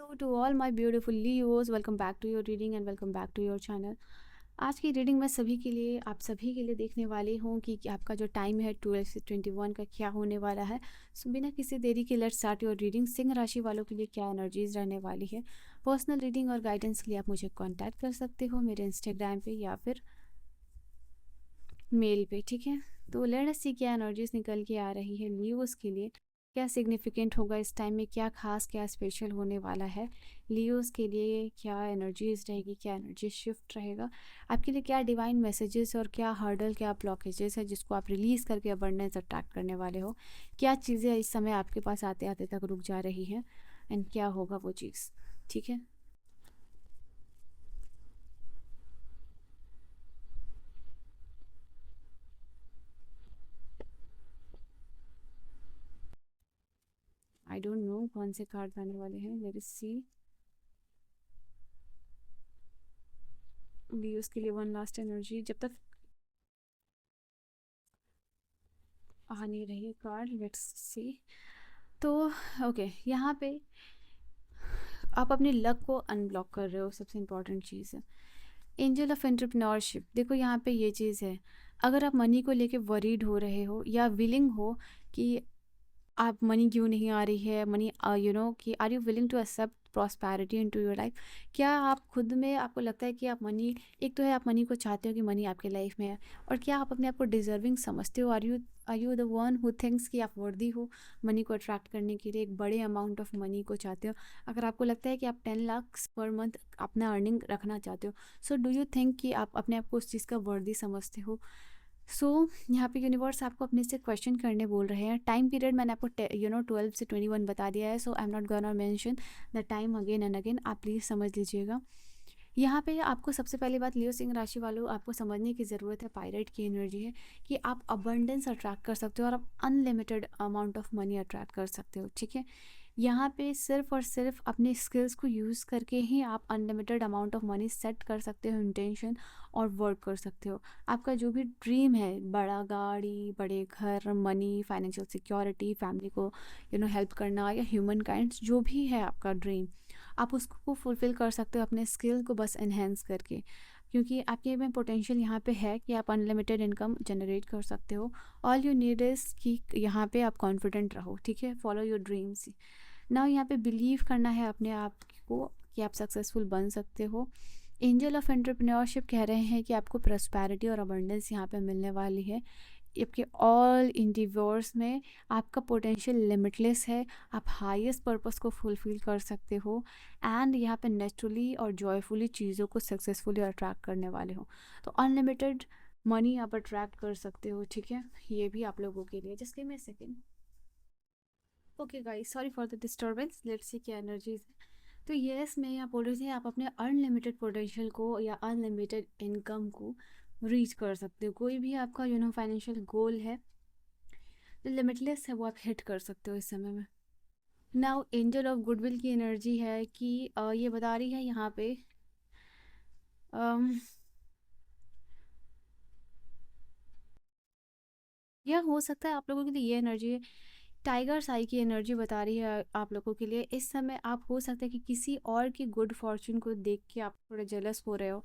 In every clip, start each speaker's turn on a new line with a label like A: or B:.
A: Hello to all my beautiful Leos, welcome back to your reading and welcome back to your channel. आज की reading मैं आप सभी के लिए देखने वाली हूँ कि आपका जो टाइम है 12 से 21 का क्या होने वाला है। सो बिना किसी देरी के let's start your reading. Singh राशि वालों के लिए क्या एनर्जीज रहने वाली है। पर्सनल रीडिंग और गाइडेंस के लिए आप मुझे कॉन्टैक्ट कर सकते हो मेरे इंस्टाग्राम पे या फिर मेल पे, ठीक है। तो लेट्स सी क्या एनर्जीज निकल के आ रही है लियोस के लिए। क्या सिग्निफिकेंट होगा इस टाइम में, क्या खास क्या स्पेशल होने वाला है लियोस के लिए। क्या एनर्जीज रहेगी, क्या एनर्जी शिफ्ट रहेगा आपके लिए, क्या डिवाइन मैसेजेस और क्या हर्डल, क्या ब्लॉकेजेस है जिसको आप रिलीज़ करके अबंडेंस अट्रैक्ट करने वाले हो। क्या चीज़ें इस समय आपके पास आते आते तक रुक जा रही हैं एंड क्या होगा वो चीज़, ठीक है। आई डोंट नो कौन से कार्ड आने वाले हैं, लेट्स सी। लियोस के लिए वन लास्ट एनर्जी जब तक आ नहीं रही कार्ड, लेट्स सी। तो ओके, यहाँ पे आप अपने लक को अनब्लॉक कर रहे हो, सबसे इम्पॉर्टेंट चीज़ है। एंजल ऑफ एंटरप्रेन्योरशिप, देखो यहाँ पे ये चीज़ है। अगर आप मनी को लेके वरीड हो रहे हो या विलिंग हो कि आप मनी क्यों नहीं आ रही है, मनी कि are you willing to accept prosperity into your life. क्या आप खुद में आपको लगता है कि आप मनी, एक तो है आप मनी को चाहते हो कि मनी आपके लाइफ में है, और क्या आप अपने आप को डिजर्विंग समझते हो। Are you the one who thinks कि आप वर्दी हो मनी को अट्रैक्ट करने के लिए, एक बड़े अमाउंट ऑफ मनी को चाहते हो। अगर आपको लगता है कि आप 10 लाख पर मंथ अपना अर्निंग रखना चाहते हो, सो डू यू थिंक कि आप अपने आप को उस चीज़ का वर्दी समझते हो। यहाँ पे यूनिवर्स आपको अपने से क्वेश्चन करने बोल रहे हैं। टाइम पीरियड मैंने आपको 12 से 21 बता दिया है, so I am not gonna mention the time again and again, आप प्लीज़ समझ लीजिएगा। यहाँ पे आपको सबसे पहली बात, लियो सिंह राशि वालों, आपको समझने की ज़रूरत है, पायरेट की एनर्जी है कि आप अबंडेंस अट्रैक्ट कर सकते हो और आप unlimited amount of money attract कर सकते हो, ठीक है। यहाँ पे सिर्फ और सिर्फ अपने स्किल्स को यूज़ करके ही आप unlimited amount of money set कर सकते हो, इंटेंशन, और वर्क कर सकते हो। आपका जो भी ड्रीम है, बड़ा गाड़ी, बड़े घर, मनी, फाइनेंशियल सिक्योरिटी, फैमिली को हेल्प करना या ह्यूमन काइंड्स, जो भी है आपका ड्रीम, आप उसको फुलफ़िल कर सकते हो अपने स्किल को बस एनहेंस करके। क्योंकि आपके में पोटेंशियल यहाँ पे है कि आप अनलिमिटेड इनकम जनरेट कर सकते हो। ऑल यू नीड इज़ कि यहाँ पे आप कॉन्फिडेंट रहो, ठीक है। Follow your dreams. ना यहाँ पे बिलीव करना है अपने आप को कि आप सक्सेसफुल बन सकते हो। एंजल ऑफ एंटरप्रेन्योरशिप कह रहे हैं कि आपको प्रॉस्पैरिटी और अबंडेंस यहाँ पे मिलने वाली है। आपके ऑल इंडिवर्स में आपका पोटेंशियल लिमिटलेस है, आप हाईएस्ट पर्पस को फुलफिल कर सकते हो एंड यहाँ पे नेचुरली और जॉयफुली चीज़ों को सक्सेसफुली अट्रैक्ट करने वाले हो। तो अनलिमिटेड मनी आप अट्रैक्ट कर सकते हो, ठीक है। ये भी आप लोगों के लिए, just give me a second. Okay guys, sorry for the disturbance, let's see क्या एनर्जीज है। तो यस, मैं यहाँ बोल रही थी, आप अपने अनलिमिटेड पोटेंशियल को या अनलिमिटेड इनकम को रीच कर सकते हो। कोई भी आपका फाइनेंशियल गोल है जो लिमिटलेस है, वो आप हिट कर सकते हो इस समय में। नाउ एंजल ऑफ गुडविल की एनर्जी है कि ये बता रही है यहाँ पे, अम, यह हो सकता है आप लोगों के लिए ये एनर्जी टाइगर साई की एनर्जी बता रही है आप लोगों के लिए। इस समय आप हो सकता है कि किसी और की गुड फॉर्चून को देख के आप थोड़े जेलस हो रहे हो,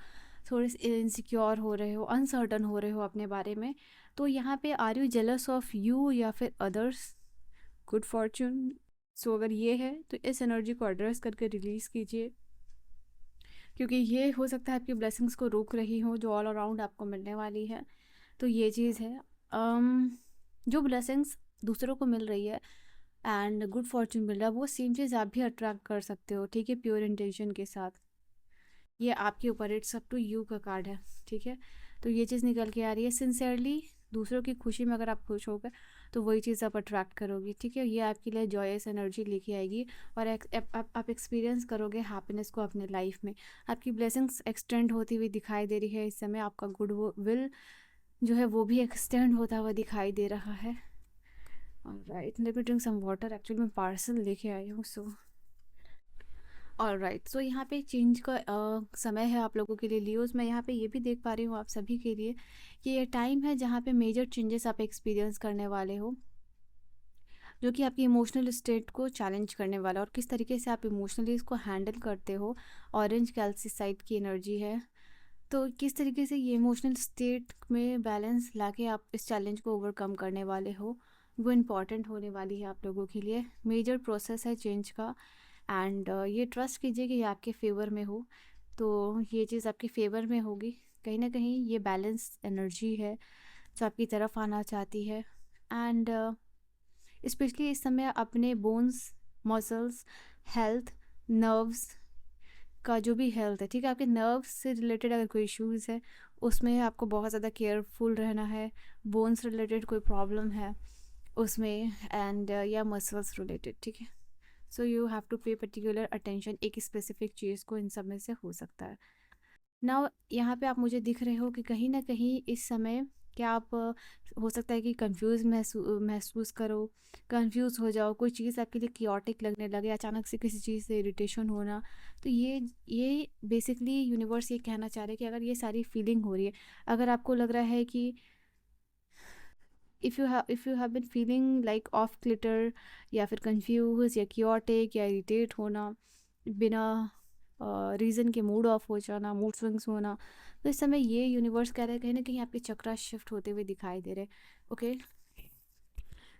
A: थोड़े से इनसिक्योर हो रहे हो, अनसर्टन हो रहे हो अपने बारे में। तो यहाँ पे are you jealous of you या फिर अदर्स गुड फॉर्चून। सो अगर ये है तो इस एनर्जी को एड्रेस करके रिलीज़ कीजिए, क्योंकि ये हो सकता है आपकी ब्लेसिंग्स को रोक रही हो जो ऑल अराउंड आपको मिलने वाली है। तो ये चीज़ है। जो ब्लेसिंग्स दूसरों को मिल रही है एंड गुड फॉर्चून मिल रहा है, वो सेम चीज़ आप भी अट्रैक्ट कर सकते हो, ठीक है, प्योर इंटेंशन के साथ। ये आपके ऊपर, इट्स अप टू यू का कार्ड है, ठीक है। तो ये चीज़ निकल के आ रही है, सिंसियरली दूसरों की खुशी में अगर आप खुश हो गए तो वही चीज़ आप अट्रैक्ट करोगी, ठीक है। ये आपके लिए जॉयस एनर्जी लेके आएगी और आप एक्सपीरियंस करोगे हैप्पीनेस को अपने लाइफ में। आपकी ब्लेसिंग्स एक्सटेंड होती हुई दिखाई दे रही है इस समय। आपका गुड विल जो है वो भी एक्सटेंड होता हुआ दिखाई दे रहा है। Alright, let me drink some water, actually मैं पार्सल लेके आई हूँ, सो ऑलराइट। सो यहाँ पे चेंज का समय है आप लोगों के लिए लियोज। मैं यहाँ पे ये भी देख पा रही हूँ आप सभी के लिए कि ये टाइम है जहाँ पे मेजर चेंजेस आप एक्सपीरियंस करने वाले हो। जो कि आपकी इमोशनल स्टेट को चैलेंज करने वाला है और किस तरीके से आप इमोशनली इसको हैंडल करते हो। ऑरेंज कैल्सीसाइट की एनर्जी है, तो किस तरीके से ये इमोशनल स्टेट में बैलेंस लाके आप इस चैलेंज को ओवरकम करने वाले हो, वो इम्पॉर्टेंट होने वाली है आप लोगों के लिए। मेजर प्रोसेस है चेंज का, एंड ये ट्रस्ट कीजिए कि ये आपके फेवर में हो, तो ये चीज़ आपके फेवर में होगी। कहीं ना कहीं ये बैलेंस एनर्जी है जो आपकी तरफ आना चाहती है। एंड स्पेशली इस समय अपने बोन्स, मसल्स, हेल्थ, नर्व्स का जो भी हेल्थ है, ठीक है, आपके नर्व्स से रिलेटेड अगर कोई इश्यूज़ है उसमें आपको बहुत ज़्यादा केयरफुल रहना है। बोन्स रिलेटेड कोई प्रॉब्लम है उसमें, एंड या मसल्स रिलेटेड, ठीक है। सो यू हैव टू पे पर्टिकुलर अटेंशन एक स्पेसिफिक चीज़ को, इन सब में से हो सकता है। नाउ यहाँ पे आप मुझे दिख रहे हो कि कहीं ना कहीं इस समय क्या आप हो सकता है कि कंफ्यूज महसूस करो, कंफ्यूज हो जाओ, कोई चीज़ आपके लिए कियोटिक लगने लगे, अचानक से किसी चीज़ से इरिटेशन होना। तो ये बेसिकली यूनिवर्स ये कहना चाह रहे हैं कि अगर ये सारी फीलिंग हो रही है, अगर आपको लग रहा है कि if you have been feeling like of clutter, या फिर कंफ्यूज या कियोटिक या इरिटेट होना, बिना रीज़न के मूड ऑफ हो जाना, मूड स्विंग्स होना, तो इस समय ये यूनिवर्स कह रहे हैं कहीं ना कहीं आपके चक्रा शिफ्ट होते हुए दिखाई दे रहे। ओके,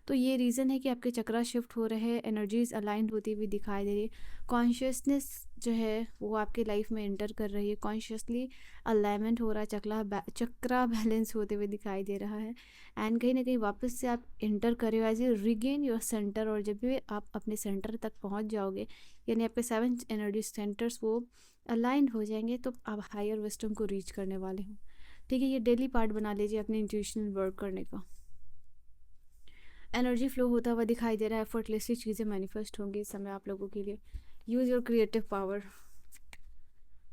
A: तो ये रीज़न है कि आपके चक्रा शिफ्ट हो रहे हैं, एनर्जीज अलाइंड होती हुई दिखाई दे रही है, कॉन्शियसनेस जो है वो आपके लाइफ में एंटर कर रही है, कॉन्शियसली अलाइनमेंट हो रहा है, चक्रा बैलेंस होते हुए दिखाई दे रहा है। एंड कहीं ना कहीं वापस से आप एंटर कर रहे हो as a regain your centre, और जब भी आप अपने सेंटर तक पहुंच जाओगे, यानी आपके 7 एनर्जी सेंटर्स वो अलाइंड हो जाएंगे, तो आप हायर विस्डम को रीच करने वाले हो। ठीक है, ये डेली पार्ट बना लीजिए अपने इंट्यूशनल वर्क करने का। एनर्जी फ्लो होता हुआ दिखाई दे रहा है, एफर्टलेसली चीज़ें मैनिफेस्ट होंगी इस समय आप लोगों के लिए। Use your creative power,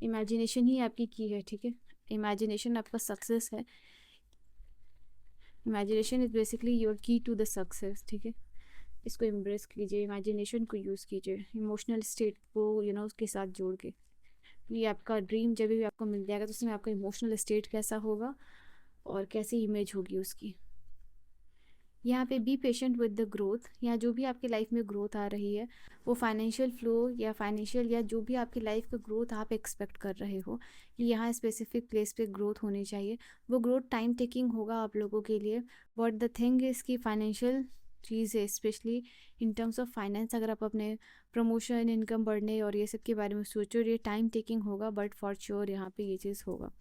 A: imagination ही आपकी की है, ठीक है, इमेजिनेशन आपका सक्सेस है। Imagination is basically your key to the success, ठीक है। इसको एम्ब्रेस कीजिए, इमेजिनेशन को यूज़ कीजिए इमोशनल स्टेट को उसके साथ जोड़ के। ये आपका ड्रीम जब भी आपको मिल जाएगा तो उसमें आपका इमोशनल स्टेट कैसा होगा और कैसी इमेज होगी उसकी। यहाँ पे be patient with the growth, या जो भी आपकी लाइफ में ग्रोथ आ रही है, वो फाइनेंशियल फ्लो या फाइनेंशियल या जो भी आपकी लाइफ का ग्रोथ आप एक्सपेक्ट कर रहे हो कि यहाँ स्पेसिफिक प्लेस पे ग्रोथ होनी चाहिए, वो ग्रोथ टाइम टेकिंग होगा आप लोगों के लिए। बट द थिंग इज़ कि फाइनेंशियल चीज़ है, specially in terms of finance, अगर आप अपने प्रमोशन, इनकम बढ़ने और ये सब के बारे में सोचो, ये टाइम टेकिंग होगा, बट फॉर श्योर यहाँ पे ये चीज़ होगा।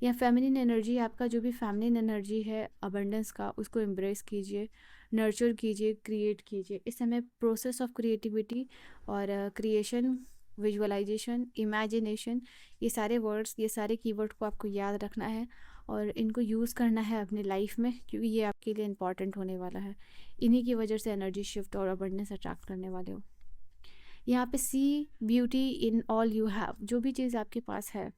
A: या फेमिनिन एनर्जी, आपका जो भी फेमिनिन एनर्जी है अबंडेंस का, उसको एम्ब्रेस कीजिए, नर्चर कीजिए, क्रिएट कीजिए। इस समय प्रोसेस ऑफ क्रिएटिविटी और क्रिएशन, विजुअलाइजेशन, इमेजिनेशन, ये सारे वर्ड्स, ये सारे कीवर्ड को आपको याद रखना है और इनको यूज़ करना है अपनी लाइफ में, क्योंकि ये आपके लिए इंपॉर्टेंट होने वाला है। इन्हीं की वजह से एनर्जी शिफ्ट और अबंडेंस अट्रैक्ट करने वाले हो। यहाँ पे see beauty in all you have, जो भी चीज़ आपके पास है,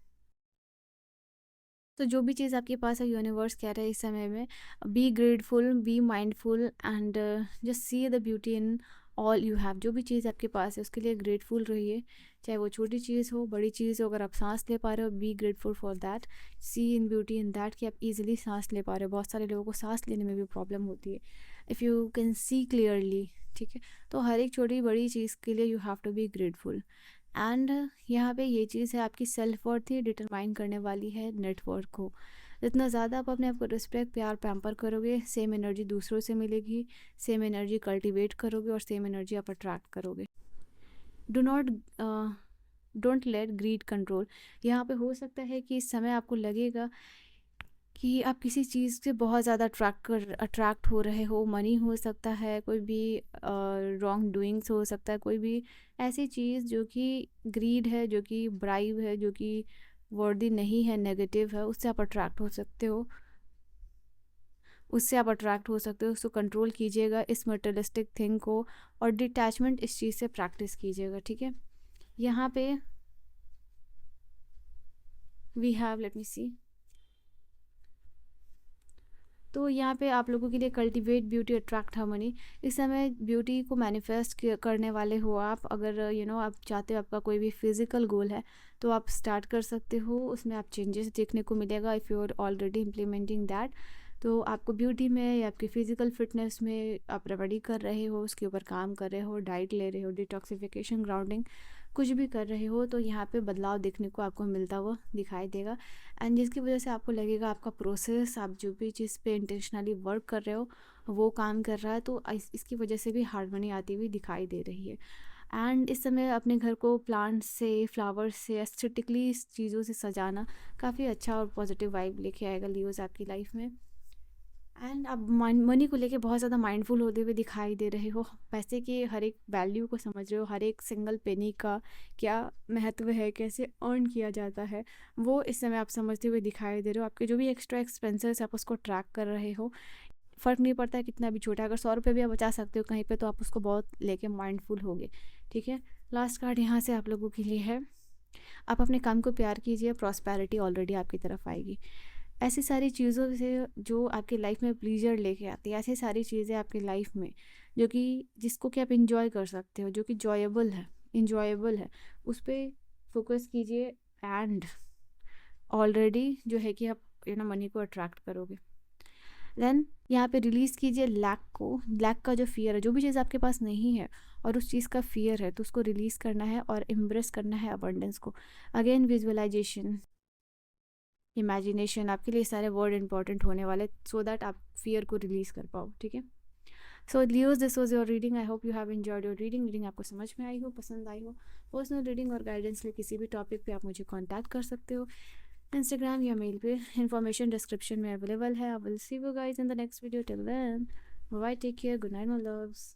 A: तो जो भी चीज़ आपके पास है, यूनिवर्स कह रहा है इस समय में be grateful, be mindful, and just see the beauty in all you have. जो भी चीज़ आपके पास है उसके लिए ग्रेटफुल रहिए, चाहे वो छोटी चीज़ हो, बड़ी चीज़ हो। अगर आप सांस ले पा रहे हो, be grateful for that, see in beauty in that कि आप इजीली सांस ले पा रहे हो। बहुत सारे लोगों को सांस लेने में भी प्रॉब्लम होती है। If you can see clearly, ठीक है, तो हर एक छोटी बड़ी चीज़ के लिए you have to be grateful. And यहाँ पे ये चीज़ है आपकी सेल्फ वर्थ ही डिटरमाइन करने वाली है नेटवर्क को। जितना ज़्यादा आप अपने आप को रिस्पेक्ट, प्यार, पैम्पर करोगे, सेम एनर्जी दूसरों से मिलेगी, सेम एनर्जी कल्टीवेट करोगे और सेम एनर्जी आप अट्रैक्ट करोगे। Don't let greed control. यहाँ पे हो सकता है कि इस समय आपको लगेगा कि आप किसी चीज़ से बहुत ज़्यादा अट्रैक्ट हो रहे हो। मनी हो सकता है, कोई भी रॉन्ग डूइंग्स हो सकता है, कोई भी ऐसी चीज़ जो कि ग्रीड है, जो कि ब्राइब है, जो कि वर्दी नहीं है, नेगेटिव है, उससे आप अट्रैक्ट हो सकते हो। उसको कंट्रोल कीजिएगा इस मटेरियलिस्टिक थिंग को, और डिटैचमेंट इस चीज़ से प्रैक्टिस कीजिएगा, ठीक है। यहाँ पे वी हैव, लेट मी सी, तो यहाँ पे आप लोगों के लिए कल्टीवेट ब्यूटी, अट्रैक्ट हार्मनी। इस समय ब्यूटी को मैनिफेस्ट करने वाले हो आप। अगर आप चाहते हो आपका कोई भी फिजिकल गोल है तो आप स्टार्ट कर सकते हो, उसमें आप चेंजेस देखने को मिलेगा if you are already implementing that. तो आपको ब्यूटी में या आपकी फ़िज़िकल फ़िटनेस में आप रेमेडी कर रहे हो, उसके ऊपर काम कर रहे हो, डाइट ले रहे हो, डिटॉक्सिफिकेशन, ग्राउंडिंग कुछ भी कर रहे हो, तो यहाँ पे बदलाव देखने को आपको मिलता हुआ दिखाई देगा। एंड जिसकी वजह से आपको लगेगा आपका प्रोसेस, आप जो भी चीज़ पे इंटेंशनली वर्क कर रहे हो वो काम कर रहा है, तो इसकी वजह से भी हार्मनी आती हुई दिखाई दे रही है। एंड इस समय अपने घर को प्लांट्स से, फ्लावर्स से, एस्थेटिकली चीज़ों से सजाना काफ़ी अच्छा और पॉजिटिव वाइब लेके आएगा लियोज़ आपकी लाइफ में। एंड अब मनी को लेके बहुत ज़्यादा माइंडफुल होते हुए दिखाई दे रहे हो, पैसे की हर एक वैल्यू को समझ रहे हो, हर एक सिंगल पेनी का क्या महत्व है, कैसे अर्न किया जाता है, वो इस समय आप समझते हुए दिखाई दे रहे हो। आपके जो भी एक्स्ट्रा एक्सपेंसेस आप उसको ट्रैक कर रहे हो, फ़र्क नहीं पड़ता है कितना भी छोटा है, अगर 100 रुपये भी आप बचा सकते हो कहीं पे तो आप उसको बहुत लेके माइंडफुल होगे। ठीक है, लास्ट कार्ड यहाँ से आप लोगों के लिए है, आप अपने काम को प्यार कीजिए, प्रॉस्पेरिटी ऑलरेडी आपकी तरफ आएगी। ऐसी सारी चीज़ों से जो आपकी लाइफ में प्लीजर लेके आती है, ऐसी सारी चीज़ें आपकी लाइफ में जो कि जिसको कि आप इंजॉय कर सकते हो, जो कि इंजॉयबल है, उस पर फोकस कीजिए। एंड ऑलरेडी जो है कि आप मनी को अट्रैक्ट करोगे। देन यहाँ पे रिलीज़ कीजिए लैक का जो फियर है, जो भी चीज़ आपके पास नहीं है और उस चीज़ का फियर है, तो उसको रिलीज़ करना है और एम्ब्रेस करना है अबंडेंस को। अगेन विजुअलाइजेशन, इमेजिनेशन, आपके लिए सारे वर्ड इंपॉर्टेंट होने वाले, सो दैट आप फियर को रिलीज़ कर पाओ। ठीक है, so Leos this was your reading. I hope you have enjoyed your reading आपको समझ में आई हो, पसंद आई हो। पर्सनल रीडिंग और गाइडेंस लिए किसी भी टॉपिक पे आप मुझे कॉन्टैक्ट कर सकते हो, इंस्टाग्राम या मेल पे, इन्फॉर्मेशन डिस्क्रिप्शन में अवेलेबल है। I will see you guys in the next video. Till then bye, take care, good night my loves.